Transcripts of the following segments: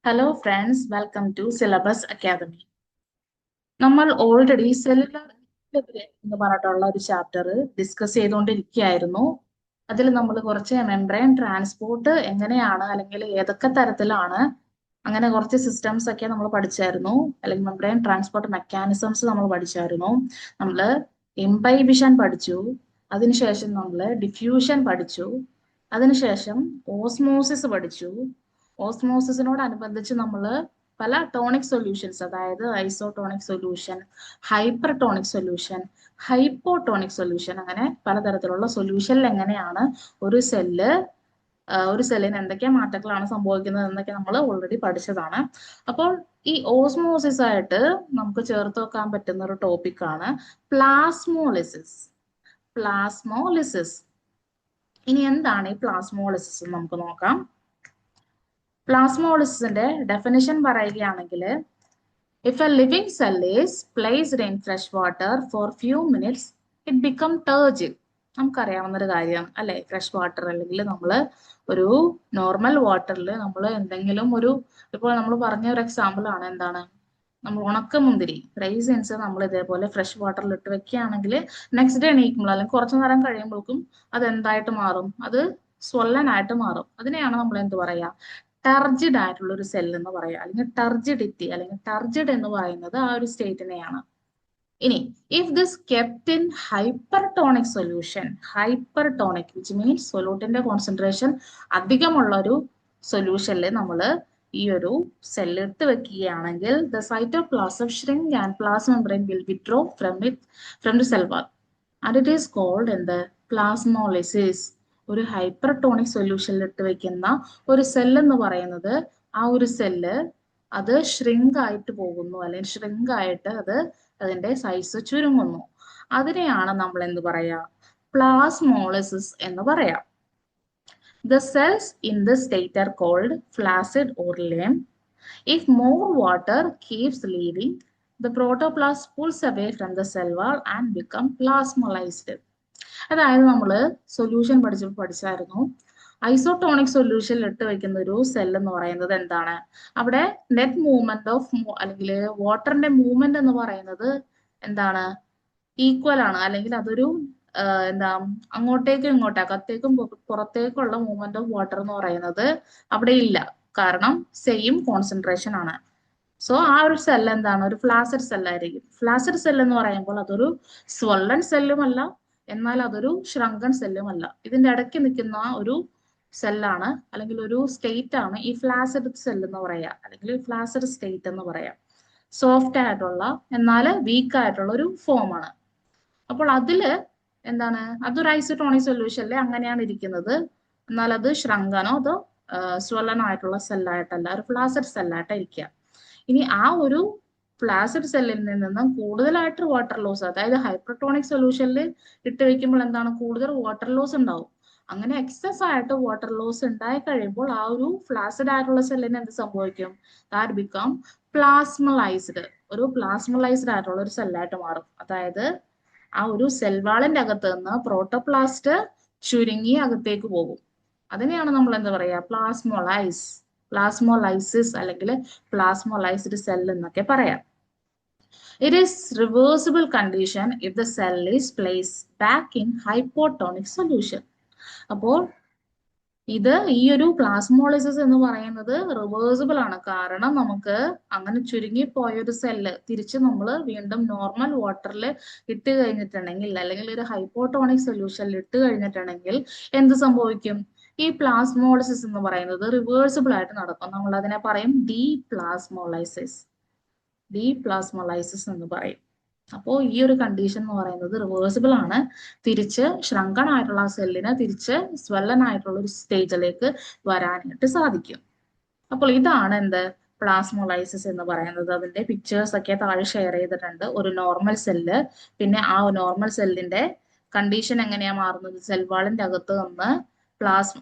Hello friends, welcome to Syllabus Academy. നമ്മൾ already cellular എന്ന് പറഞ്ഞിട്ടുള്ള ഒരു ചാപ്റ്റർ ഡിസ്കസ് ചെയ്തുകൊണ്ടിരിക്കുകയായിരുന്നു. അതിൽ നമ്മൾ കുറച്ച് മെംബ്രെയിൻ ട്രാൻസ്പോർട്ട് എങ്ങനെയാണ് അല്ലെങ്കിൽ ഏതൊക്കെ തരത്തിലാണ് അങ്ങനെ കുറച്ച് സിസ്റ്റംസ് ഒക്കെ നമ്മൾ പഠിച്ചായിരുന്നു. അല്ലെങ്കിൽ മെംബ്രെയിൻ ട്രാൻസ്പോർട്ട് മെക്കാനിസംസ് നമ്മൾ പഠിച്ചായിരുന്നു. നമ്മൾ ഇംബൈബിഷൻ പഠിച്ചു, അതിനുശേഷം നമ്മൾ ഡിഫ്യൂഷൻ പഠിച്ചു, അതിനുശേഷം ഓസ്മോസിസ് പഠിച്ചു. ഓസ്മോസിസിനോടനുബന്ധിച്ച് നമ്മൾ പല ടോണിക് സൊല്യൂഷൻസ്, അതായത് isotonic solution, hypertonic solution, hypotonic solution, അങ്ങനെ പലതരത്തിലുള്ള സൊല്യൂഷനിൽ എങ്ങനെയാണ് ഒരു സെല്ലിന് എന്തൊക്കെ മാറ്റങ്ങളാണ് സംഭവിക്കുന്നത് എന്നൊക്കെ നമ്മൾ ഓൾറെഡി പഠിച്ചതാണ്. അപ്പോൾ ഈ ഓസ്മോസിസ് ആയിട്ട് നമുക്ക് ചേർത്ത് വെക്കാൻ പറ്റുന്ന ഒരു ടോപ്പിക്കാണ് പ്ലാസ്മോളിസിസ്. പ്ലാസ്മോളിസിസ്. ഇനി എന്താണ് ഈ പ്ലാസ്മോളിസിസ് എന്ന് നമുക്ക് നോക്കാം. പ്ലാസ്മോളിസിന്റെ ഡെഫിനിഷൻ പറയുകയാണെങ്കിൽ, if a living cell is placed in fresh water for few minutes it become turgid. നമുക്കറിയാവുന്ന ഒരു കാര്യമാണ് അല്ലെ, ഫ്രഷ് വാട്ടർ അല്ലെങ്കിൽ നമ്മൾ ഒരു നോർമൽ വാട്ടറിൽ നമ്മൾ എന്തെങ്കിലും ഇപ്പോൾ നമ്മൾ പറഞ്ഞ ഒരു എക്സാമ്പിൾ ആണ്, എന്താണ്, നമ്മൾ ഉണക്കമുന്തിരി റൈസിൻസ് നമ്മൾ ഇതേപോലെ ഫ്രഷ് വാട്ടറിൽ ഇട്ട് വെക്കുകയാണെങ്കിൽ നെക്സ്റ്റ് ഡേ എണീക്കുമ്പോൾ അല്ലെങ്കിൽ കുറച്ചു നേരം കഴിയുമ്പോഴേക്കും അത് എന്തായിട്ട് മാറും, അത് സ്വല്ലനായിട്ട് മാറും. അതിനെയാണ് നമ്മൾ എന്ത് പറയാ, ടർജിഡ് ആയിട്ടുള്ള ഒരു സെൽ എന്ന് പറയാം, അല്ലെങ്കിൽ ടർജിഡിറ്റി, അല്ലെങ്കിൽ ടർജിഡ് എന്ന് പറയുന്നത് ആ ഒരു സ്റ്റേറ്റിനെയാണ്. ഇനി if this kept in hypertonic solution, hypertonic which means സൊല്യൂട്ടിന്റെ കോൺസെൻട്രേഷൻ അധികമുള്ള ഒരു സൊല്യൂഷനിൽ നമ്മൾ ഈ ഒരു സെൽ ഇട്ട് വെക്കുകയാണെങ്കിൽ the cytoplasm shrink and plasma membrane will withdraw from the cell wall and it is called എന്ത്, പ്ലാസ്മോളിസിസ്. ഒരു ഹൈപ്പർടോണിക് സൊല്യൂഷനിൽ ഇട്ട് വെക്കുന്ന ഒരു സെൽ എന്ന് പറയുന്നത് ആ ഒരു സെല്ല് അത് ഷ്രിങ്ക് ആയിട്ട് പോകുന്നു, അല്ലെങ്കിൽ ഷ്രിങ്ക് ആയിട്ട് അത് അതിന്റെ സൈസ് ചുരുങ്ങുന്നു. അതിനെയാണ് നമ്മൾ എന്ത് പറയാ, പ്ലാസ്മോളിസിസ് എന്ന് പറയാം. The cells in this state are called flaccid or lame. If more water keeps leaving, the protoplasm pulls away from the cell wall and become plasmolized. അതായത് നമ്മൾ സൊല്യൂഷൻ പഠിച്ചായിരുന്നു, ഐസോടോണിക് സൊല്യൂഷനിൽ ഇട്ട് വെക്കുന്ന ഒരു സെൽ എന്ന് പറയുന്നത് എന്താണ്, അവിടെ നെറ്റ് മൂവ്മെന്റ് ഓഫ് അല്ലെങ്കിൽ വാട്ടറിന്റെ മൂവ്മെന്റ് എന്ന് പറയുന്നത് എന്താണ്, ഈക്വൽ ആണ്, അല്ലെങ്കിൽ അതൊരു എന്താ, അങ്ങോട്ടേക്കും അകത്തേക്കും പുറത്തേക്കുള്ള മൂവ്മെന്റ് ഓഫ് വാട്ടർ എന്ന് പറയുന്നത് അവിടെ ഇല്ല, കാരണം സെയിം കോൺസെൻട്രേഷൻ ആണ്. സോ ആ ഒരു സെൽ എന്താണ്, ഒരു ഫ്ലാസിഡ് സെല്ലായിരിക്കും. ഫ്ലാസിഡ് സെൽ എന്ന് പറയുമ്പോൾ അതൊരു സ്വള്ളൻ സെല്ലുമല്ല, എന്നാൽ അതൊരു ഷ്രങ്കൺ സെല്ലുമല്ല. ഇതിന്റെ ഇടയ്ക്ക് നിൽക്കുന്ന ഒരു സെല്ലാണ്, അല്ലെങ്കിൽ ഒരു സ്റ്റേറ്റ് ആണ് ഈ ഫ്ലാസിഡ് സെൽ എന്ന് പറയാ, അല്ലെങ്കിൽ ഫ്ലാസിഡ് സ്റ്റേറ്റ് എന്ന് പറയാം. സോഫ്റ്റ് ആയിട്ടുള്ള എന്നാൽ വീക്ക് ആയിട്ടുള്ള ഒരു ഫോം ആണ്. അപ്പോൾ അതില് എന്താണ്, അതൊരു ഐസോടോണിക് സൊല്യൂഷനിലെ അങ്ങനെയാണ് ഇരിക്കുന്നത്, എന്നാൽ അത് ഷ്രങ്കനോ അതോ സ്വലനായിട്ടുള്ള സെല്ലായിട്ടല്ല, ഒരു ഫ്ലാസിഡ് സെല്ലായിട്ട് ഇരിക്കുക. ഇനി ആ ഒരു ഫ്ലാസിഡ് സെല്ലിൽ നിന്നും കൂടുതലായിട്ട് വാട്ടർ ലോസ്, അതായത് ഹൈപ്പർടോണിക് സൊല്യൂഷനിൽ ഇട്ട് വെക്കുമ്പോൾ എന്താണ്, കൂടുതൽ വാട്ടർ ലോസ് ഉണ്ടാവും. അങ്ങനെ എക്സസ് ആയിട്ട് വാട്ടർ ലോസ് ഉണ്ടായി കഴിയുമ്പോൾ ആ ഒരു ഫ്ലാസിഡ് ആയിട്ടുള്ള സെല്ലിന് എന്ത് സംഭവിക്കും, ദാറ്റ് ബിക്കം പ്ലാസ്മലൈസ്ഡ്, ഒരു പ്ലാസ്മലൈസ്ഡ് ആയിട്ടുള്ള ഒരു സെല്ലായിട്ട് മാറും. അതായത് ആ ഒരു സെൽവാളിന്റെ അകത്ത് നിന്ന് പ്രോട്ടോപ്ലാസ്റ്റ് ചുരുങ്ങി അകത്തേക്ക് പോകും. അതിനെയാണ് നമ്മൾ എന്താ പറയാ, പ്ലാസ്മോലൈസിസ് അല്ലെങ്കിൽ പ്ലാസ്മോലൈസ്ഡ് സെൽ എന്നൊക്കെ പറയാം. It is reversible condition if the cell is placed back in hypotonic solution. അപ്പോൾ ഇത് ഈ ഒരു പ്ലാസ്മോളിസിസ് എന്ന് പറയുന്നത് റിവേഴ്സിബിൾ ആണ്, കാരണം നമുക്ക് അങ്ങനെ ചുരുങ്ങി പോയ ഒരു സെല്ല് തിരിച്ച് നമ്മൾ വീണ്ടും നോർമൽ വാട്ടറിൽ ഇട്ട് കഴിഞ്ഞിട്ടുണ്ടെങ്കിൽ, അല്ലെങ്കിൽ ഒരു ഹൈപ്പോട്ടോണിക് സൊല്യൂഷനിൽ ഇട്ട് കഴിഞ്ഞിട്ടുണ്ടെങ്കിൽ എന്ത് സംഭവിക്കും, ഈ പ്ലാസ്മോളിസിസ് എന്ന് പറയുന്നത് റിവേഴ്സിബിൾ ആയിട്ട് നടക്കും. നമ്മൾ അതിനെ പറയും ഡീപ്ലാസ്മോളൈസിസ് എന്ന് പറയും. അപ്പോൾ ഈ ഒരു കണ്ടീഷൻ എന്ന് പറയുന്നത് റിവേഴ്സിബിൾ ആണ്, തിരിച്ച് ഷ്രങ്കൺ ആയിട്ടുള്ള സെല്ലിന് തിരിച്ച് സ്വല്ലൻ ആയിട്ടുള്ള ഒരു സ്റ്റേജിലേക്ക് വരാനായിട്ട് സാധിക്കും. അപ്പോൾ ഇതാണ് എന്ത്, പ്ലാസ്മോലൈസിസ് എന്ന് പറയുന്നത്. അതിന്റെ പിക്ചേഴ്സ് ഒക്കെ താഴെ ഷെയർ ചെയ്തിട്ടുണ്ട്. ഒരു നോർമൽ സെല്ല്, പിന്നെ ആ നോർമൽ സെല്ലിന്റെ കണ്ടീഷൻ എങ്ങനെയാ മാറുന്നത്, സെൽവാളിന്റെ അകത്ത് നിന്ന്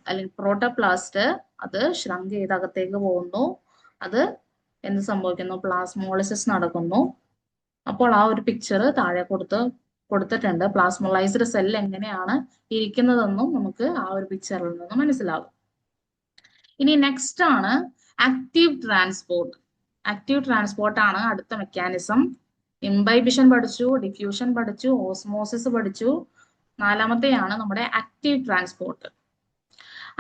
അല്ലെങ്കിൽ പ്രോട്ടോപ്ലാസ്റ്റ് അത് ഷ്രങ്ക് ചെയ്ത് അകത്തേക്ക് പോകുന്നു, അത് എന്ത് സംഭവിക്കുന്നു, പ്ലാസ്മോളിസിസ് നടക്കുന്നു. അപ്പോൾ ആ ഒരു പിക്ചർ താഴെ കൊടുത്തിട്ടുണ്ട്. പ്ലാസ്മോലൈസ്ഡ് സെൽ എങ്ങനെയാണ് ഇരിക്കുന്നതെന്നും നമുക്ക് ആ ഒരു പിക്ചറിൽ നിന്ന് മനസ്സിലാകും. ഇനി നെക്സ്റ്റ് ആണ് ആക്റ്റീവ് ട്രാൻസ്പോർട്ട്. ആക്റ്റീവ് ട്രാൻസ്പോർട്ട് ആണ് അടുത്ത മെക്കാനിസം. ഇംബൈബിഷൻ പഠിച്ചു, ഡിഫ്യൂഷൻ പഠിച്ചു, ഓസ്മോസിസ് പഠിച്ചു. നാലാമത്തെയാണ് നമ്മുടെ active transport.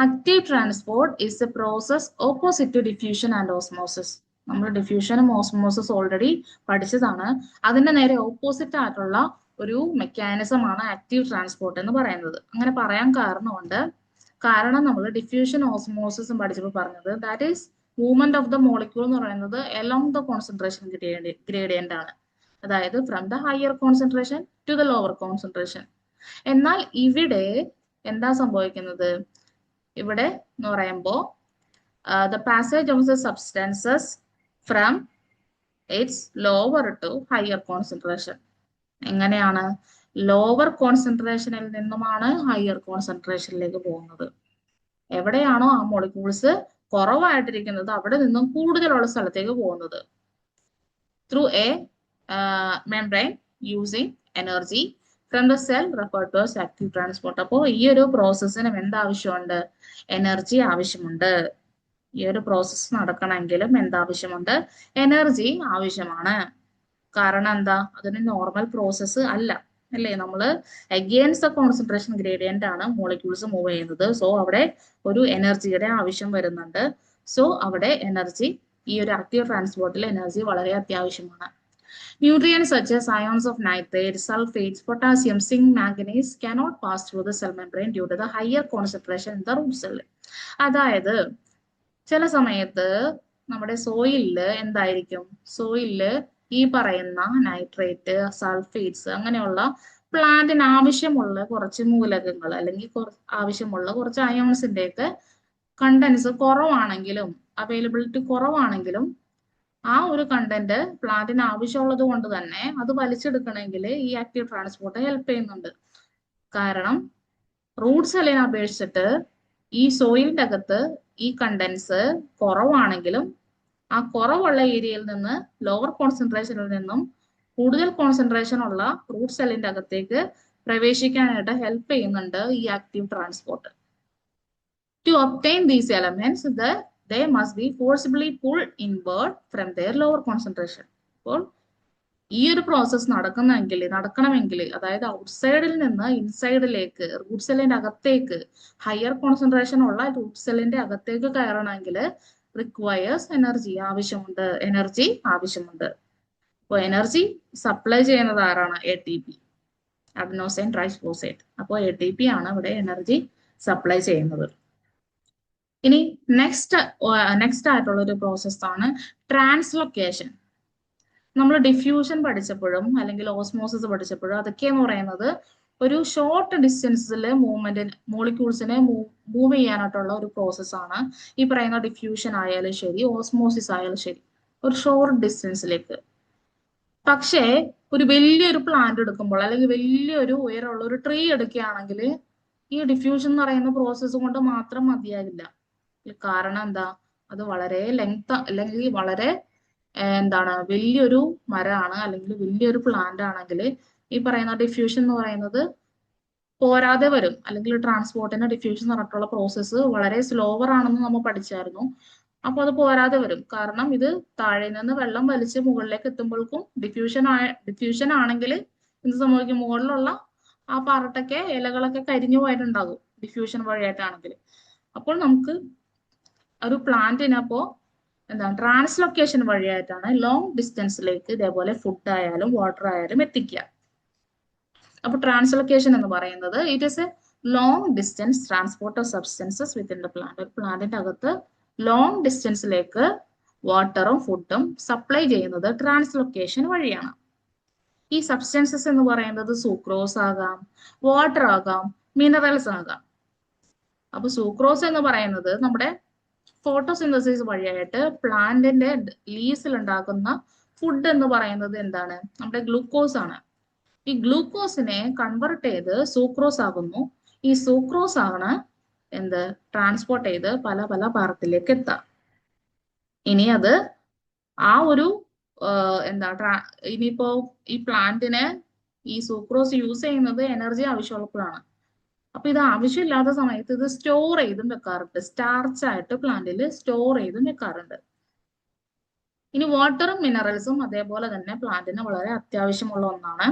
Active transport is a process opposite to diffusion and osmosis. നമ്മൾ ഡിഫ്യൂഷനും ഓസ്മോസിസ് ഓൾറെഡി പഠിച്ചതാണ്. അതിന്റെ നേരെ ഓപ്പോസിറ്റ് ആയിട്ടുള്ള ഒരു മെക്കാനിസം ആണ് ആക്റ്റീവ് ട്രാൻസ്പോർട്ട് എന്ന് പറയുന്നത്. അങ്ങനെ പറയാൻ കാരണമുണ്ട്. കാരണം നമ്മൾ ഡിഫ്യൂഷൻ ഓസ്മോസിസും പഠിച്ചപ്പോൾ പറഞ്ഞത് that is movement of the molecule എന്ന് പറയുന്നത് എലോങ് ദ കോൺസെൻട്രേഷൻ ഗ്രേഡിയന്റ് ആണ്. അതായത് from the higher concentration to the lower concentration. എന്നാൽ ഇവിടെ എന്താ സംഭവിക്കുന്നത്? ഇവിടെ എന്ന് പറയുമ്പോൾ the passage of the substances from its lower to higher concentration. എങ്ങനെയാണ്? ലോവർ കോൺസെൻട്രേഷനിൽ നിന്നുമാണ് ഹയർ കോൺസെൻട്രേഷനിലേക്ക് പോകുന്നത്. എവിടെയാണോ ആ മോളിക്യൂൾസ് കുറവായിട്ടിരിക്കുന്നത് അവിടെ നിന്നും കൂടുതലുള്ള സ്ഥലത്തേക്ക് പോകുന്നത് through a membrane using energy from the cell referred to as active transport. അപ്പോൾ ഈ ഒരു പ്രോസസ്സിനും എന്താവശ്യമുണ്ട്? എനർജി ആവശ്യമുണ്ട്. ഈ ഒരു പ്രോസസ്സ് നടക്കണമെങ്കിലും എന്താവശ്യമുണ്ട്? എനർജി ആവശ്യമാണ്. കാരണം എന്താ? അതൊരു നോർമൽ പ്രോസസ്സ് അല്ല, അല്ലേ? നമ്മൾ അഗെയിൻസ്റ്റ് ദ കോൺസെൻട്രേഷൻ ഗ്രേഡിയന്റ് ആണ് മോളിക്യൂൾസ് മൂവ് ചെയ്യുന്നത്. സോ അവിടെ ഒരു എനർജിയുടെ ആവശ്യം വരുന്നുണ്ട്. സോ അവിടെ എനർജി, ഈ ഒരു ആക്റ്റീവ് ട്രാൻസ്പോർട്ടിൽ എനർജി വളരെ അത്യാവശ്യമാണ്. Nutrients such as ions of nitrate, sulfates, potassium, zinc, manganese cannot pass through the cell membrane due to the higher concentration in the root cell. അതായത് ചില സമയത്ത് നമ്മുടെ സോയിലില് എന്തായിരിക്കും? സോയിലില് ഈ പറയുന്ന നൈട്രേറ്റ്, സൾഫേറ്റ്സ് അങ്ങനെയുള്ള പ്ലാന്റിന് ആവശ്യമുള്ള കുറച്ച് മൂലകങ്ങൾ അല്ലെങ്കിൽ ആവശ്യമുള്ള കുറച്ച് അയോൺസിന്റെ ഒക്കെ കണ്ടൻസ് കുറവാണെങ്കിലും, അവൈലബിലിറ്റി കുറവാണെങ്കിലും, ആ ഒരു കണ്ടന്റ് പ്ലാന്റിന് ആവശ്യമുള്ളത് കൊണ്ട് തന്നെ അത് വലിച്ചെടുക്കണമെങ്കിൽ ഈ ആക്റ്റീവ് ട്രാൻസ്പോർട്ട് ഹെൽപ്പ് ചെയ്യുന്നുണ്ട്. കാരണം റൂട്ട് സെല്ലിനെ അപേക്ഷിച്ചിട്ട് ഈ സോയിലിന്റെ അകത്ത് ഈ കണ്ടൻസ് കുറവാണെങ്കിലും ആ കുറവുള്ള ഏരിയയിൽ നിന്ന് ലോവർ കോൺസെൻട്രേഷനിൽ നിന്നും കൂടുതൽ കോൺസെൻട്രേഷൻ ഉള്ള റൂട്ട് സെല്ലിന്റെ അകത്തേക്ക് പ്രവേശിക്കാനായിട്ട് ഹെൽപ്പ് ചെയ്യുന്നുണ്ട് ഈ active transport. To obtain these elements they must be forcibly pulled inward from their lower concentration. അപ്പോൾ ഈ ഒരു പ്രോസസ് നടക്കണമെങ്കിൽ അതായത് ഔട്ട്സൈഡിൽ നിന്ന് ഇൻസൈഡിലേക്ക് റൂട്ട് സെല്ലിന്റെ അകത്തേക്ക് ഹയർ കോൺസെൻട്രേഷൻ ഉള്ള റൂട്ട് സെല്ലിന്റെ അകത്തേക്ക് കയറണമെങ്കിൽ റിക്വയേഴ്സ് എനർജി ആവശ്യമുണ്ട്. അപ്പോൾ എനർജി സപ്ലൈ ചെയ്യുന്നത് ആരാണ്? ATP, അഡ്നോസൈൻ ട്രൈഫോസേറ്റ്. അപ്പോൾ ATP ആണ് ഇവിടെ എനർജി സപ്ലൈ ചെയ്യുന്നത്. ഇനി നെക്സ്റ്റ് ആയിട്ടുള്ള ഒരു പ്രോസസ് ആണ് ട്രാൻസ്ലൊക്കേഷൻ. നമ്മൾ ഡിഫ്യൂഷൻ പഠിച്ചപ്പോഴും അല്ലെങ്കിൽ ഓസ്മോസിസ് പഠിച്ചപ്പോഴും അതൊക്കെ എന്ന് പറയുന്നത് ഒരു ഷോർട്ട് ഡിസ്റ്റൻസിൽ മോളിക്യൂൾസിനെ മൂവ് ചെയ്യാനായിട്ടുള്ള ഒരു പ്രോസസ് ആണ്. ഈ പറയുന്ന ഡിഫ്യൂഷൻ ആയാലും ശരി, ഓസ്മോസിസ് ആയാലും ശരി, ഒരു ഷോർട്ട് ഡിസ്റ്റൻസിലേക്ക്. പക്ഷേ ഒരു വലിയൊരു പ്ലാന്റ് എടുക്കുമ്പോൾ അല്ലെങ്കിൽ വലിയൊരു ഉയരമുള്ള ഒരു ട്രീ എടുക്കുകയാണെങ്കിൽ ഈ ഡിഫ്യൂഷൻ എന്ന് പറയുന്ന പ്രോസസ്സ് കൊണ്ട് മാത്രം മതിയാകില്ല. കാരണം എന്താ? അത് വളരെ ലെങ്ത് അല്ലെങ്കിൽ വളരെ വലിയൊരു മരമാണ് അല്ലെങ്കിൽ വലിയൊരു പ്ലാന്റ് ആണെങ്കിൽ ഈ പറയുന്ന ഡിഫ്യൂഷൻ എന്ന് പറയുന്നത് പോരാതെ വരും. അല്ലെങ്കിൽ ട്രാൻസ്പോർട്ടിന് ഡിഫ്യൂഷൻ നടന്നിട്ടുള്ള പ്രോസസ്സ് വളരെ സ്ലോവർ ആണെന്ന് നമ്മൾ പഠിച്ചായിരുന്നു. അപ്പോൾ അത് പോരാതെ വരും. കാരണം ഇത് താഴെ നിന്ന് വെള്ളം വലിച്ച് മുകളിലേക്ക് എത്തുമ്പോഴേക്കും ഡിഫ്യൂഷൻ ആണെങ്കിൽ എന്ത് സംഭവിക്കും? മുകളിലുള്ള ആ പാറട്ടൊക്കെ ഇലകളൊക്കെ കരിഞ്ഞു പോയിട്ടുണ്ടാകും ഡിഫ്യൂഷൻ വഴിയായിട്ടാണെങ്കിൽ. അപ്പോൾ നമുക്ക് ഒരു പ്ലാന്റിനപ്പോ ട്രാൻസ്ലൊക്കേഷൻ വഴിയായിട്ടാണ് ലോങ് ഡിസ്റ്റൻസിലേക്ക് ഇതേപോലെ ഫുഡ് ആയാലും വാട്ടർ ആയാലും എത്തിക്കുക. അപ്പൊ ട്രാൻസ്ലൊക്കേഷൻ എന്ന് പറയുന്നത് it is A long distance transport of substances within the plant. ഒരു പ്ലാന്റിന്റെ അകത്ത് ലോങ് ഡിസ്റ്റൻസിലേക്ക് വാട്ടറും ഫുഡും സപ്ലൈ ചെയ്യുന്നത് ട്രാൻസ്ലൊക്കേഷൻ വഴിയാണ്. ഈ സബ്സ്റ്റൻസസ് എന്ന് പറയുന്നത് സൂക്രോസ് ആകാം, വാട്ടർ ആകാം, മിനറൽസ് ആകാം. അപ്പൊ സൂക്രോസ് എന്ന് പറയുന്നത് നമ്മുടെ ഫോട്ടോസിന്തസിസ് വഴിയായിട്ട് പ്ലാന്റിന്റെ ലീവ്സിൽ ഉണ്ടാക്കുന്ന ഫുഡ് എന്ന് പറയുന്നത് എന്താണ്? നമ്മുടെ ഗ്ലൂക്കോസ് ആണ്. ഈ ഗ്ലൂക്കോസിനെ കൺവെർട്ട് ചെയ്ത് സൂക്രോസ് ആകുന്നു. ഈ സൂക്രോസ് ആണ് ട്രാൻസ്പോർട്ട് ചെയ്ത് പല പല ഭാഗത്തിലേക്ക് എത്താം. ഇനി അത് ആ ഒരു ഇനിയിപ്പോ ഈ പ്ലാന്റിന് ഈ സൂക്രോസ് യൂസ് ചെയ്യുന്നത് എനർജി ആവശ്യമുള്ളപ്പോഴാണ്. അപ്പൊ ഇത് ആവശ്യമില്ലാത്ത സമയത്ത് ഇത് സ്റ്റോർ ചെയ്തും വെക്കാറുണ്ട്. സ്റ്റാർച്ച് ആയിട്ട് പ്ലാന്റിൽ സ്റ്റോർ ചെയ്തും വെക്കാറുണ്ട്. ഇനി വാട്ടറും മിനറൽസും അതേപോലെ തന്നെ പ്ലാന്റിന് വളരെ അത്യാവശ്യമുള്ള ഒന്നാണ്.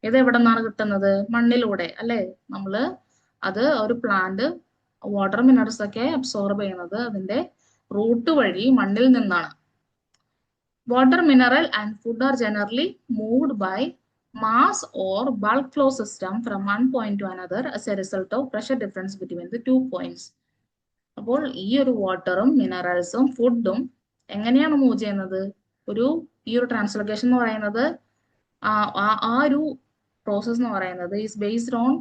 ഇത് എവിടെ നിന്നാണ് കിട്ടുന്നത്? മണ്ണിലൂടെ അല്ലെ? നമ്മള് അത് ഒരു പ്ലാന്റ് വാട്ടർ മിനറൽസ് ഒക്കെ അബ്സോർബ് ചെയ്യുന്നത് അതിന്റെ റൂട്ട് വഴി മണ്ണിൽ നിന്നാണ്. Water, mineral and food are generally moved by mass or bulk flow system from one point to another as a result of pressure difference between the 2 points. അപ്പോൾ ഈ ഒരു വാട്ടറും മിനറൽസും ഫുഡും എങ്ങനെയാണ് മൂവ് ചെയ്യുന്നത്? ഈ ഒരു ട്രാൻസ്ലൊക്കേഷൻ എന്ന് പറയുന്നത് ആ ഒരു പ്രോസസ് എന്ന് പറയുന്നത് is based on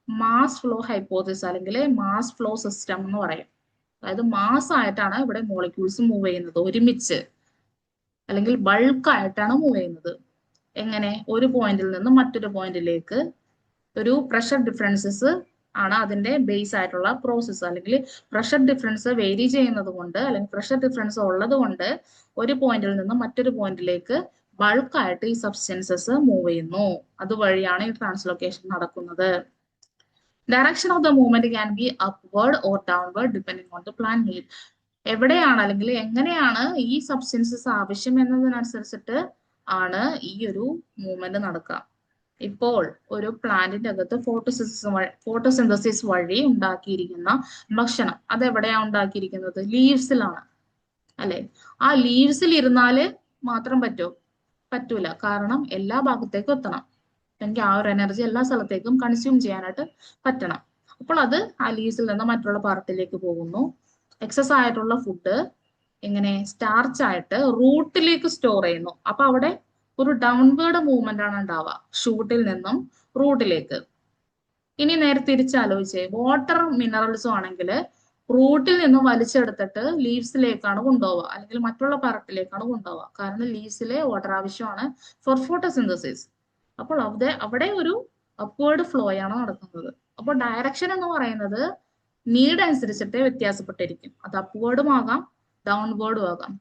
mass flow hypothesis അല്ലെങ്കിൽ മാസ് ഫ്ലോ സിസ്റ്റം എന്ന് പറയും. അതായത് മാസ് ആയിട്ടാണ് ഇവിടെ മോളിക്യൂൾസ് മൂവ് ചെയ്യുന്നത്, ഒരുമിച്ച് അല്ലെങ്കിൽ ബൾക്ക് ആയിട്ടാണ് മൂവ് ചെയ്യുന്നത്. എങ്ങനെ? ഒരു പോയിന്റിൽ നിന്ന് മറ്റൊരു പോയിന്റിലേക്ക് ഒരു പ്രഷർ ഡിഫറൻസസ് ആണ് അതിന്റെ ബേസ് ആയിട്ടുള്ള പ്രോസസ്സ്. അല്ലെങ്കിൽ പ്രഷർ ഡിഫറൻസ് വേരി ചെയ്യുന്നത് കൊണ്ട് അല്ലെങ്കിൽ പ്രഷർ ഡിഫറൻസ് ഉള്ളത് കൊണ്ട് ഒരു പോയിന്റിൽ നിന്ന് മറ്റൊരു പോയിന്റിലേക്ക് ബൾക്കായിട്ട് ഈ സബ്സ്റ്റൻസസ് മൂവ് ചെയ്യുന്നു. അതുവഴിയാണ് ഈ ട്രാൻസ്ലൊക്കേഷൻ നടക്കുന്നത്. Direction of the movement can be upward or downward depending on the plan need. എവിടെയാണ് അല്ലെങ്കിൽ എങ്ങനെയാണ് ഈ സബ്സ്റ്റൻസസ് ആവശ്യം എന്നതിനനുസരിച്ചിട്ട് ആണ് ഈ ഒരു മൂവ്മെന്റ് നടക്കുക. ഇപ്പോൾ ഒരു പ്ലാന്റിന്റെ അകത്ത് ഫോട്ടോസിന്തസിസ് വഴി ഉണ്ടാക്കിയിരിക്കുന്ന ഭക്ഷണം അതെവിടെയാണ് ഉണ്ടാക്കിയിരിക്കുന്നത്? ലീവ്സിലാണ് അല്ലെ? ആ ലീവ്സിൽ ഇരുന്നാല് മാത്രം പറ്റൂല. കാരണം എല്ലാ ഭാഗത്തേക്കും എത്തണം. എനിക്ക് ആ ഒരു എനർജി എല്ലാ സ്ഥലത്തേക്കും കൺസ്യൂം ചെയ്യാനായിട്ട് പറ്റണം. അപ്പോൾ അത് ആ ലീവ്സിൽ നിന്ന് മറ്റുള്ള പാർട്ടിലേക്ക് പോകുന്നു. എക്സസ് ആയിട്ടുള്ള ഫുഡ് എങ്ങനെ സ്റ്റാർച്ച് ആയിട്ട് റൂട്ടിലേക്ക് സ്റ്റോർ ചെയ്യുന്നു. അപ്പൊ അവിടെ ഒരു ഡൗൺവേർഡ് മൂവ്മെന്റ് ആണ് ഉണ്ടാവുക, ഷൂട്ടിൽ നിന്നും റൂട്ടിലേക്ക്. ഇനി നേരെ തിരിച്ചാലോചിച്ചേ, വാട്ടർ മിനറൽസും ആണെങ്കിൽ റൂട്ടിൽ നിന്നും വലിച്ചെടുത്തിട്ട് ലീവ്സിലേക്കാണ് കൊണ്ടുപോവുക അല്ലെങ്കിൽ മറ്റുള്ള പാർട്ടിലേക്കാണ് കൊണ്ടുപോവുക. കാരണം ലീവ്സിലെ വാട്ടർ ആവശ്യമാണ് ഫോർ ഫോട്ടോസിന്തസിസ്. അപ്പോൾ അവിടെ ഒരു അപ്വേർഡ് ഫ്ലോ ആണ് നടക്കുന്നത്. അപ്പോൾ ഡയറക്ഷൻ എന്ന് പറയുന്നത് നീഡ് അനുസരിച്ചിട്ട് വ്യത്യാസപ്പെട്ടിരിക്കും. അത് അപ്വേർഡും ആകാം ഡൗൺവേർഡും ആകാം.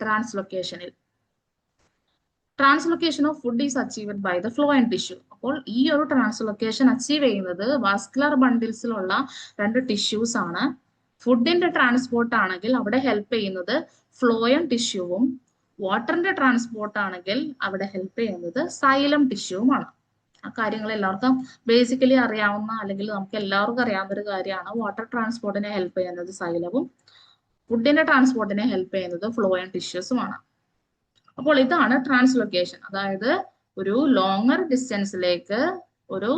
Translocation of food is achieved by the phloem and tissue. അപ്പോൾ ഈ ഒരു ട്രാൻസ്ലൊക്കേഷൻ അച്ചീവ് ചെയ്യുന്നത് വാസ്കുലർ ബണ്ടിൽസിലുള്ള 2 ടിഷ്യൂസ് ആണ്. ഫുഡിന്റെ ട്രാൻസ്പോർട്ട് ആണെങ്കിൽ അവിടെ ഹെൽപ്പ് ചെയ്യുന്നത് ഫ്ലോയം ടിഷ്യൂവും, വാട്ടറിന്റെ ട്രാൻസ്പോർട്ട് ആണെങ്കിൽ അവിടെ ഹെൽപ്പ് ചെയ്യുന്നത് സൈലം ടിഷ്യൂവുമാണ്. ആ കാര്യങ്ങൾ എല്ലാവർക്കും ബേസിക്കലി അറിയാവുന്ന അല്ലെങ്കിൽ നമുക്ക് എല്ലാവർക്കും അറിയാവുന്ന ഒരു കാര്യമാണ്. വാട്ടർ ട്രാൻസ്പോർട്ടിനെ ഹെൽപ്പ് ചെയ്യുന്നത് സൈലവും, ഫുഡിന്റെ ട്രാൻസ്പോർട്ടിനെ ഹെൽപ്പ് ചെയ്യുന്നത് ഫ്ലോയം ടിഷ്യൂസുമാണ്. അപ്പോൾ ഇതാണ് ട്രാൻസ്ലൊക്കേഷൻ. അതായത് ഒരു ലോങ്ങർ ഡിസ്റ്റൻസിലേക്ക് ഒരു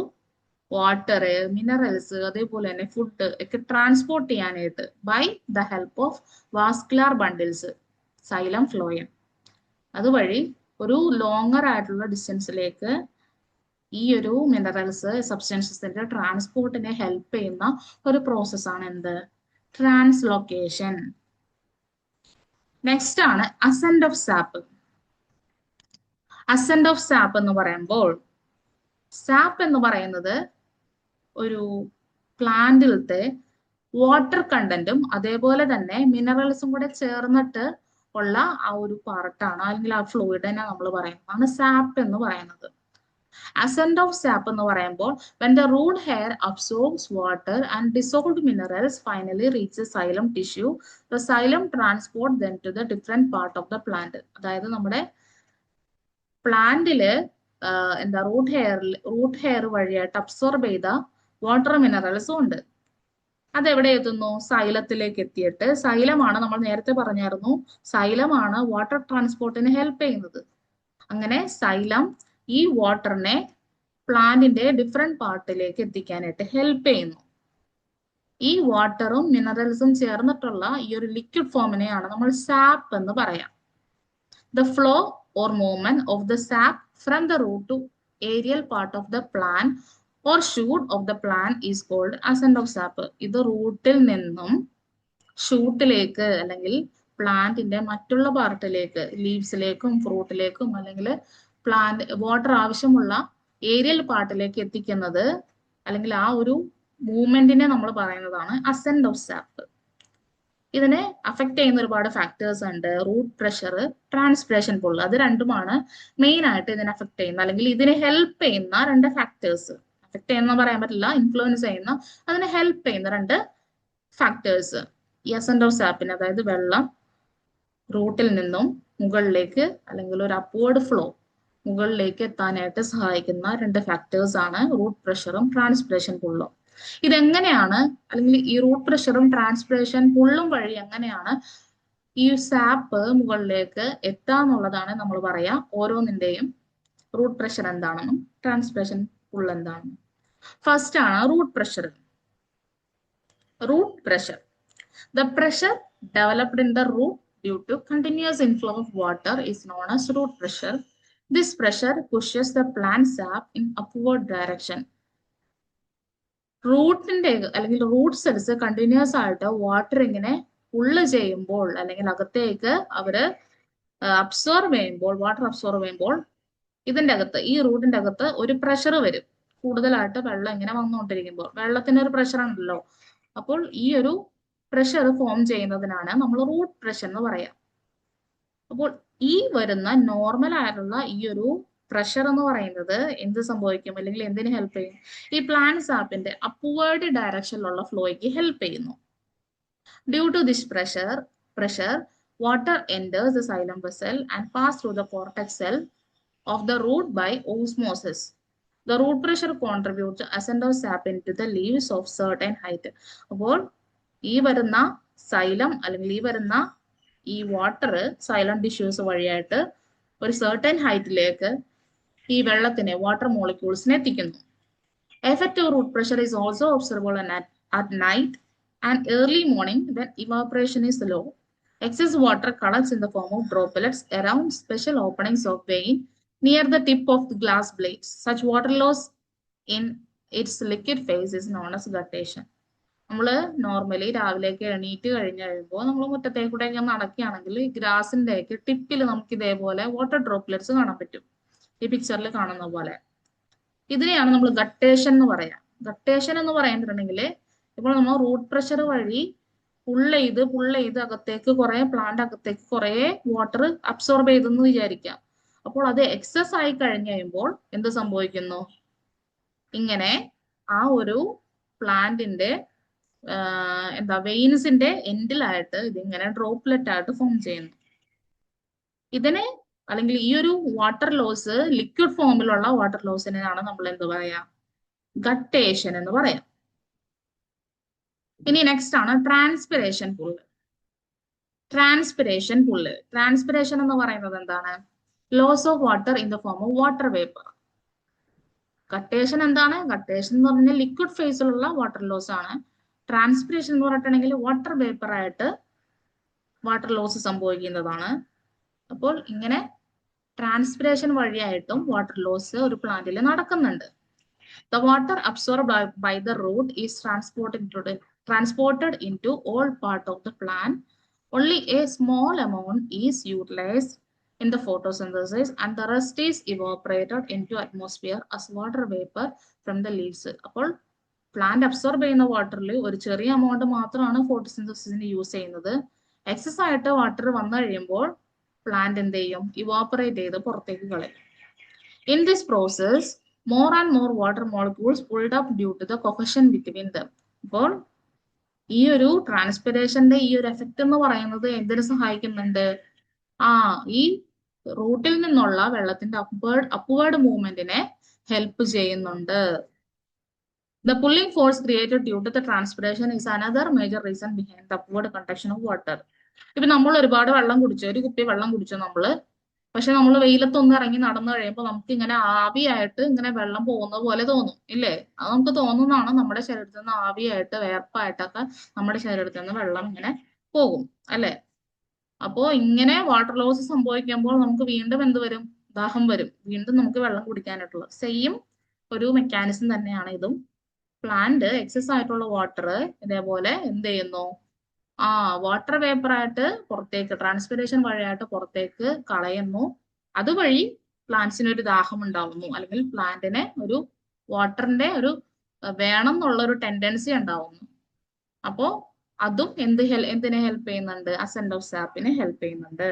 വാട്ടർ, മിനറൽസ് അതേപോലെ തന്നെ ഫുഡ് ഒക്കെ ട്രാൻസ്പോർട്ട് ചെയ്യാനായിട്ട് by the help of vascular bundles, xylem, phloem. അതുവഴി ഒരു ലോങ്ങർ ആയിട്ടുള്ള ഡിസ്റ്റൻസിലേക്ക് ഈ ഒരു മിനറൽസ് സബ്സ്റ്റൻസസിന്റെ ട്രാൻസ്പോർട്ടിനെ ഹെൽപ്പ് ചെയ്യുന്ന ഒരു പ്രോസസ്സാണ് എന്ത്? ട്രാൻസ്ലൊക്കേഷൻ. നെക്സ്റ്റ് ആണ് assent of sap. Assent of sap എന്ന് പറയുമ്പോൾ സാപ്പ് എന്ന് പറയുന്നത് ഒരു പ്ലാന്റിലത്തെ വാട്ടർ കണ്ടന്റും അതേപോലെ തന്നെ മിനറൽസും കൂടെ ചേർന്നിട്ട് ഉള്ള ആ ഒരു പാർട്ടാണ് അല്ലെങ്കിൽ ആ ഫ്ലൂയിഡിനെ നമ്മൾ പറയുന്നതാണ് സാപ്പ് എന്ന് പറയുന്നത്. Ascent of sap എന്ന് പറയുമ്പോൾ when the root hair absorbs water and dissolved minerals finally reaches xylem tissue, the xylem transport them to the different part of the plant. അതായത് നമ്മുടെ പ്ലാന്റില് എന്താ റൂട്ട് ഹെയർ വഴിയായിട്ട് അബ്സോർബ് ചെയ്ത water മിനറൽസും ഉണ്ട്. അതെവിടെ എത്തുന്നു? സൈലത്തിലേക്ക് എത്തിയിട്ട്, സൈലമാണ് നമ്മൾ നേരത്തെ പറഞ്ഞായിരുന്നു, സൈലമാണ് വാട്ടർ ട്രാൻസ്പോർട്ടിന് ഹെൽപ്പ് ചെയ്യുന്നത്. അങ്ങനെ സൈലം ഈ വാട്ടറിനെ പ്ലാന്റിന്റെ ഡിഫറെന്റ് പാർട്ടിലേക്ക് എത്തിക്കാനായിട്ട് ഹെൽപ്പ് ചെയ്യുന്നു. ഈ വാട്ടറും മിനറൽസും ചേർന്നിട്ടുള്ള ഈ ഒരു ലിക്വിഡ് ഫോമിനെയാണ് നമ്മൾ സാപ്പ് എന്ന് പറയാം. The flow or movement of the sap from the root to aerial part of the plant or shoot of the plant is called ascent of sap. ഇത് റൂട്ടിൽ നിന്നും ഷൂട്ടിലേക്ക് അല്ലെങ്കിൽ പ്ലാന്റിന്റെ മറ്റുള്ള പാർട്ടിലേക്ക്, ലീവ്സിലേക്കും ഫ്രൂട്ടിലേക്കും അല്ലെങ്കിൽ പ്ലാന്റ് വാട്ടർ ആവശ്യമുള്ള ഏരിയൽ പാർട്ടിലേക്ക് എത്തിക്കുന്നത് അല്ലെങ്കിൽ ആ ഒരു മൂവ്മെന്റിനെ നമ്മൾ പറയുന്നതാണ് അസെന്റ് ഓഫ് സാപ്പ്. ഇതിനെ അഫക്ട് ചെയ്യുന്ന ഒരുപാട് ഫാക്ടേഴ്സ് ഉണ്ട്. റൂട്ട് പ്രഷർ, ട്രാൻസ്പിറേഷൻ പുൾ, അത് രണ്ടുമാണ് മെയിൻ ആയിട്ട് ഇതിനെ അഫക്ട് ചെയ്യുന്ന അല്ലെങ്കിൽ ഇതിനെ ഹെൽപ്പ് ചെയ്യുന്ന 2 ഫാക്ടേഴ്സ്. എഫക്ട് ചെയ്യുന്ന പറയാൻ പറ്റില്ല, ഇൻഫ്ലുവൻസ് ചെയ്യുന്ന, അതിനെ ഹെൽപ്പ് ചെയ്യുന്ന രണ്ട് ഫാക്ടേഴ്സ്. ഈ അസെൻഡ് ഓഫ് സാപ്പിന്, അതായത് വെള്ളം റൂട്ടിൽ നിന്നും മുകളിലേക്ക് അല്ലെങ്കിൽ ഒരു അപ്വേർഡ് ഫ്ലോ മുകളിലേക്ക് എത്താനായിട്ട് സഹായിക്കുന്ന രണ്ട് ഫാക്ടേഴ്സ് ആണ് റൂട്ട് പ്രഷറും ട്രാൻസ്പിറേഷൻ പുള്ളും. ഇതെങ്ങനെയാണ്, അല്ലെങ്കിൽ ഈ റൂട്ട് പ്രഷറും ട്രാൻസ്പിറേഷൻ പുള്ളും വഴി എങ്ങനെയാണ് ഈ സാപ്പ് മുകളിലേക്ക് എത്താന്നുള്ളതാണ് നമ്മൾ പറയാ. ഓരോന്നിന്റെയും റൂട്ട് പ്രഷർ എന്താണെന്നും ട്രാൻസ്പിറേഷൻ പുൾ എന്താണെന്നും. ഫസ്റ്റ് ആണ് root pressure. Root pressure. The pressure developed in the root due to continuous inflow of water is known as root pressure. This pressure pushes the plant sap in upward direction. റൂട്ടിന്റെ അല്ലെങ്കിൽ root cells continuous ആയിട്ട് water ഇങ്ങനെ പുള്ള് ചെയ്യുമ്പോൾ അല്ലെങ്കിൽ അകത്തേക്ക് അവര് absorb ചെയ്യുമ്പോൾ, water absorb ചെയ്യുമ്പോൾ ഇതിന്റെ അകത്ത്, ഈ റൂട്ടിന്റെ അകത്ത് ഒരു പ്രഷർ വരും. കൂടുതലായിട്ട് വെള്ളം ഇങ്ങനെ വന്നുകൊണ്ടിരിക്കുമ്പോൾ വെള്ളത്തിന് ഒരു പ്രഷർ ഉണ്ടല്ലോ. അപ്പോൾ ഈ ഒരു പ്രഷർ ഫോം ചെയ്യുന്നതിനാണ് നമ്മൾ റൂട്ട് പ്രഷർ എന്ന് പറയാം. അപ്പോൾ ഈ വരുന്ന നോർമൽ ആയിട്ടുള്ള ഈ ഒരു പ്രഷർ എന്ന് പറയുന്നത് എന്ത് സംഭവിക്കും, അല്ലെങ്കിൽ എന്തിനു ഹെൽപ്പ് ചെയ്യും? ഈ പ്ലാന്റ് സാപ്പിന്റെ അപ്വേർഡ് ഡയറക്ഷനിലുള്ള ഫ്ലോയ്ക്ക് ഹെൽപ്പ് ചെയ്യുന്നു. Due to this pressure water enters the xylem vessel and pass through the cortex cell of the root by osmosis. The root pressure contributes to ascent of sap into the leaves of certain height. അപ്പോൾ ഈ വരുന്ന xylem അല്ലെങ്കിൽ ഈ വരുന്ന ഈ water xylem tissues വഴിയായിട്ട് ഒരു certain ഹൈറ്റിലേക്ക് ഈ വെള്ളത്തിനെ, വാട്ടർ മോളിക്യൂൾസിനെ എത്തിക്കുന്നു. Effective root pressure is also observable at night and early morning when evaporation is low. Excess water collects in the form of droplets around special openings of vein near the tip of the glass blades. Such water loss in its liquid phase is known as guttation. നമ്മൾ normally രാവിലേക്ക് എണീറ്റ് കഴിഞ്ഞ് കഴിയുമ്പോൾ നമ്മൾ മുറ്റത്തേക്കൂടെയൊക്കെ നടക്കുകയാണെങ്കിൽ ഈ ഗ്രാസിന്റെയൊക്കെ ടിപ്പിൽ നമുക്ക് ഇതേപോലെ വാട്ടർ ഡ്രോപ്ലെറ്റ്സ് കാണാൻ പറ്റും, ഈ പിക്ചറിൽ കാണുന്ന പോലെ. ഇതിനെയാണ് നമ്മൾ ഗട്ടേഷൻ എന്ന് പറയാം. ഗട്ടേഷൻ എന്ന് പറയുന്നുണ്ടെങ്കിൽ ഇപ്പോൾ നമ്മൾ റൂട്ട് പ്രഷർ വഴി പുള്ള് ചെയ്ത് അകത്തേക്ക് കുറെ പ്ലാന്റ് അകത്തേക്ക് കുറെ വാട്ടർ അബ്സോർബ് ചെയ്തെന്ന് വിചാരിക്കാം. അപ്പോൾ അത് എക്സസ് ആയി കഴിഞ്ഞ് കഴിയുമ്പോൾ എന്ത് സംഭവിക്കുന്നു? ഇങ്ങനെ ആ ഒരു പ്ലാന്റിന്റെ വെയിൻസിന്റെ എൻഡിലായിട്ട് ഇതിങ്ങനെ ഡ്രോപ്ലെറ്റ് ആയിട്ട് ഫോം ചെയ്യുന്നു. ഇതിനെ അല്ലെങ്കിൽ ഈ ഒരു വാട്ടർ ലോസ്, ലിക്വിഡ് ഫോമിലുള്ള വാട്ടർ ലോസിനെയാണ് നമ്മൾ എന്ത് പറയാ? ഗട്ടേഷൻ എന്ന് പറയാം. ഇനി നെക്സ്റ്റ് ആണ് ട്രാൻസ്പിറേഷൻ പുള്ള്. ട്രാൻസ്പിറേഷൻ എന്ന് പറയുന്നത് എന്താണ്? Loss of water in the form of water vapour. Guttation എന്താണ്? ഗട്ടേഷൻ എന്ന് പറഞ്ഞാൽ ലിക്വിഡ് ഫേസിലുള്ള വാട്ടർ ലോസ് ആണ്. ട്രാൻസ്പിറേഷൻ എന്ന് പറഞ്ഞിട്ടുണ്ടെങ്കിൽ വാട്ടർ വേപ്പർ ആയിട്ട് വാട്ടർ ലോസ് സംഭവിക്കുന്നതാണ്. അപ്പോൾ ഇങ്ങനെ ട്രാൻസ്പിറേഷൻ വഴിയായിട്ടും വാട്ടർ ലോസ് ഒരു പ്ലാന്റിൽ നടക്കുന്നുണ്ട്. The water absorbed by the root is transported into all part of the plant. Only a small amount is utilized in the photosynthesis and the rest is evaporated into atmosphere as water vapor from the leaves. അപ്പോൾ plant absorb ചെയ്യുന്ന വാട്ടറിൽ ഒരു ചെറിയ amount മാത്രമാണ് ഫോട്ടോസിന്തസിസിന് use ചെയ്യുന്നത്. Excess ആയിട്ട് water വന്നു കഴിയുമ്പോൾ പ്ലാന്റ് എന്ത് ചെയ്യും? ഇവാപ്പറേറ്റ് ചെയ്ത് പുറത്തേക്ക് കളയും. In this process, more and more water molecules pulled up due to the cohesion between them. അപ്പോൾ ഈ ഒരു ട്രാൻസ്പിറേഷന്റെ ഈ ഒരു എഫക്റ്റ് എന്ന് പറയുന്നത് എന്തിനു സഹായിക്കുന്നുണ്ട്? ഈ റൂട്ടിൽ നിന്നുള്ള വെള്ളത്തിന്റെ അപ്വേർഡ് മൂവ്മെന്റിനെ ഹെൽപ്പ് ചെയ്യുന്നുണ്ട്. The pulling force created due to the transpiration is another major reason behind the upward conduction of water. ഇപ്പൊ നമ്മൾ ഒരുപാട് വെള്ളം കുടിച്ചു, ഒരു കുപ്പി വെള്ളം കുടിച്ചു നമ്മള്, പക്ഷെ നമ്മൾ വെയിലത്തൊന്ന് ഇറങ്ങി നടന്നു കഴിയുമ്പോൾ നമുക്ക് ഇങ്ങനെ ആവിയായിട്ട് ഇങ്ങനെ വെള്ളം പോകുന്ന പോലെ തോന്നും, ഇല്ലേ? അത് നമുക്ക് തോന്നുന്നതാണ്. നമ്മുടെ ശരീരത്തിൽ നിന്ന് ആവിയായിട്ട് വേർപ്പായിട്ടൊക്കെ നമ്മുടെ ശരീരത്തിൽ നിന്ന് വെള്ളം ഇങ്ങനെ പോകും, അല്ലെ? അപ്പോ ഇങ്ങനെ വാട്ടർ ലോസ് സംഭവിക്കുമ്പോൾ നമുക്ക് വീണ്ടും എന്ത് വരും? ദാഹം വരും, വീണ്ടും നമുക്ക് വെള്ളം കുടിക്കാനായിട്ടുള്ള സെയിം ഒരു മെക്കാനിസം തന്നെയാണ് ഇതും. പ്ലാന്റ് എക്സസ് ആയിട്ടുള്ള വാട്ടർ ഇതേപോലെ എന്ത് ചെയ്യുന്നു? വാട്ടർ വേപ്പർ ആയിട്ട് പുറത്തേക്ക്, ട്രാൻസ്പിറേഷൻ വഴിയായിട്ട് പുറത്തേക്ക് കളയുന്നു. അതുവഴി പ്ലാന്റ്സിന് ഒരു ദാഹം ഉണ്ടാവുന്നു, അല്ലെങ്കിൽ പ്ലാന്റിന് ഒരു വാട്ടറിന്റെ ഒരു വേണം എന്നുള്ള ഒരു ടെൻഡൻസി ഉണ്ടാവുന്നു. അപ്പോ അതും എന്തിനെ ഹെൽപ്പ് ചെയ്യുന്നുണ്ട്? അസെന്റ് ഓഫ് സാപ്പിനെ ഹെൽപ്പ് ചെയ്യുന്നുണ്ട്.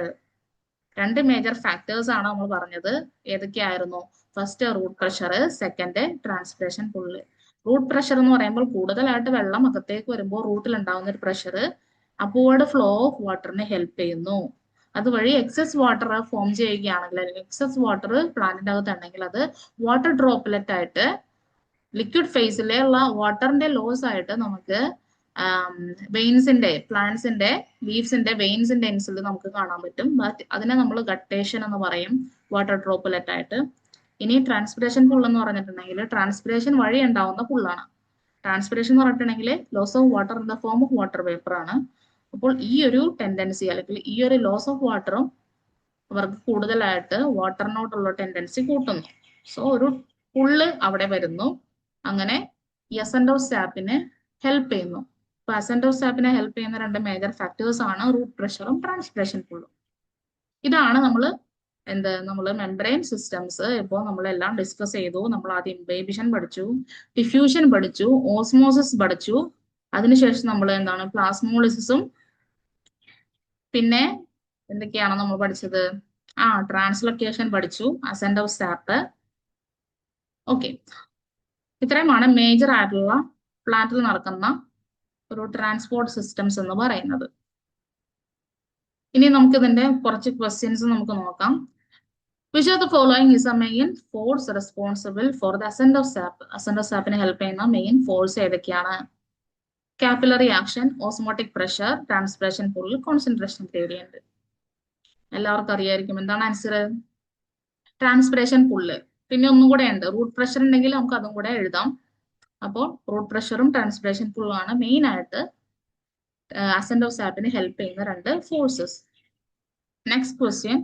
രണ്ട് മേജർ ഫാക്ടേഴ്സ് ആണ് നമ്മൾ പറഞ്ഞത്. ഏതൊക്കെയായിരുന്നു? First root pressure, second transpiration pull. Root pressure എന്ന് പറയുമ്പോൾ കൂടുതലായിട്ട് വെള്ളം അകത്തേക്ക് വരുമ്പോൾ റൂട്ടിൽ ഉണ്ടാകുന്ന ഒരു പ്രഷർ അപ്വേർഡ് ഫ്ലോ ഓഫ് വാട്ടറിനെ ഹെൽപ്പ് ചെയ്യുന്നു. അതുവഴി എക്സസ് വാട്ടർ ഫോം ചെയ്യുകയാണെങ്കിൽ, എക്സസ് വാട്ടർ പ്ലാന്റിന്റെ അകത്ത് ഉണ്ടെങ്കിൽ അത് വാട്ടർ ഡ്രോപ്ലെറ്റ് ആയിട്ട് ലിക്വിഡ് ഫേസിലുള്ള വാട്ടറിന്റെ ലോസ് ആയിട്ട് നമുക്ക് വെയിൻസിന്റെ, പ്ലാന്റ്സിന്റെ ലീവ്സിന്റെ വെയിൻസിന്റെ എൻസിൽ നമുക്ക് കാണാൻ പറ്റും. അതിനെ നമ്മൾ ഗട്ടേഷൻ എന്ന് പറയും, വാട്ടർ ഡ്രോപ്ലെറ്റ് ആയിട്ട്. ഇനി ട്രാൻസ്പിറേഷൻ പുൾ എന്ന് പറഞ്ഞിട്ടുണ്ടെങ്കിൽ ട്രാൻസ്പിറേഷൻ വഴി ഉണ്ടാവുന്ന പുള്ളാണ്. ട്രാൻസ്പിറേഷൻ എന്ന് പറഞ്ഞിട്ടുണ്ടെങ്കിൽ loss of water in the form of water vapour ആണ്. അപ്പോൾ ഈ ഒരു ടെൻഡൻസി അല്ലെങ്കിൽ ഈ ഒരു ലോസ് ഓഫ് വാട്ടറും അവർക്ക് കൂടുതലായിട്ട് വാട്ടറിനോടുള്ള ടെൻഡൻസി കൂട്ടുന്നു. സോ ഒരു പുള്ള് അവിടെ വരുന്നു. അങ്ങനെ ഈ അസെന്റ് ഓഫ് സാപ്പിനെ ഹെൽപ്പ് ചെയ്യുന്നു. അപ്പൊ അസെന്റ് ഓഫ് സാപ്പിനെ ഹെൽപ്പ് ചെയ്യുന്ന രണ്ട് മേജർ ഫാക്ടേഴ്സ് ആണ് റൂട്ട് പ്രഷറും ട്രാൻസ്പിറേഷൻ പുള്ളും. ഇതാണ് നമ്മൾ മെംബ്രെയിൻ സിസ്റ്റംസ് ഇപ്പോൾ നമ്മളെല്ലാം ഡിസ്കസ് ചെയ്തു. നമ്മൾ ആദ്യം ഇംബൈബിഷൻ പഠിച്ചു, ഡിഫ്യൂഷൻ പഠിച്ചു, ഓസ്മോസിസ് പഠിച്ചു. അതിനുശേഷം നമ്മൾ പ്ലാസ്മോളിസിസും പിന്നെ എന്തൊക്കെയാണ് നമ്മൾ പഠിച്ചത്? ട്രാൻസ്ലൊക്കേഷൻ പഠിച്ചു, അസെന്റ് ഓഫ് സാപ്പ്. ഓക്കെ, ഇത്രയുമാണ് മേജർ ആയിട്ടുള്ള പ്ലാന്റിൽ നടക്കുന്ന ഒരു ട്രാൻസ്പോർട്ട് സിസ്റ്റംസ് എന്ന് പറയുന്നത്. ഇനി നമുക്ക് ഇതിന്റെ കുറച്ച് ക്വസ്റ്റ്യൻസ് നമുക്ക് നോക്കാം. Which of the following is a main force responsible for the ascent of sap? Ascent of sapനെ ഹെൽപ്പ് ചെയ്യുന്ന മെയിൻ ഫോഴ്സ് ഏതൊക്കെയാണ്? Capillary action, osmotic pressure, transpiration pull, concentration gradient. എല്ലാവർക്കും അറിയായിരിക്കും. എന്താണ് ആൻസർ? ട്രാൻസ്പിറേഷൻ പുള്ള്. പിന്നെ ഒന്നും കൂടെ ഉണ്ട്, റൂട്ട് പ്രഷർ ഉണ്ടെങ്കിൽ നമുക്ക് അതും കൂടെ എഴുതാം. അപ്പോൾ റൂട്ട് പ്രഷറും ട്രാൻസ്പിറേഷൻ പുള്ളും ആണ് മെയിൻ ആയിട്ട് അസെന്റ് ഓഫ് സാപ്പിനെ ഹെൽപ്പ് ചെയ്യുന്ന രണ്ട് forces. Next question,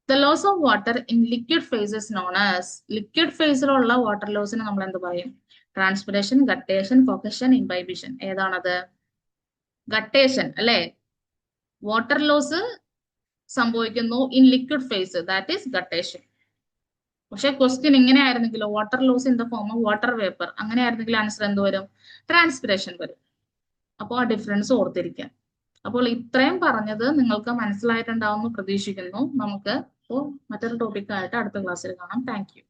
the loss of water in liquid phase is known as. Liquid ഫേസിലുള്ള വാട്ടർ ലോസിന് നമ്മൾ എന്ത് പറയും? Transpiration, guttation, cohesion, imbibition. ഏതാണത്? ഗട്ടേഷൻ അല്ലെ? വാട്ടർ ലോസ് സംഭവിക്കുന്നു in liquid phase, that is guttation. പക്ഷെ ക്വസ്റ്റ്യൻ ഇങ്ങനെ ആയിരുന്നെങ്കിലോ, water loss in the form of water vapour, അങ്ങനെ ആയിരുന്നെങ്കിൽ ആൻസർ എന്ത് വരും? ട്രാൻസ്പിറേഷൻ വരും. അപ്പോൾ ആ ഡിഫറൻസ് ഓർത്തിരിക്കാം. അപ്പോൾ ഇത്രയും പറഞ്ഞത് നിങ്ങൾക്ക് മനസ്സിലായിട്ടുണ്ടാവുമെന്ന് പ്രതീക്ഷിക്കുന്നു. നമുക്ക് മറ്റൊരു ടോപ്പിക്കായിട്ട് അടുത്ത ക്ലാസ്സിൽ കാണാം. Thank you.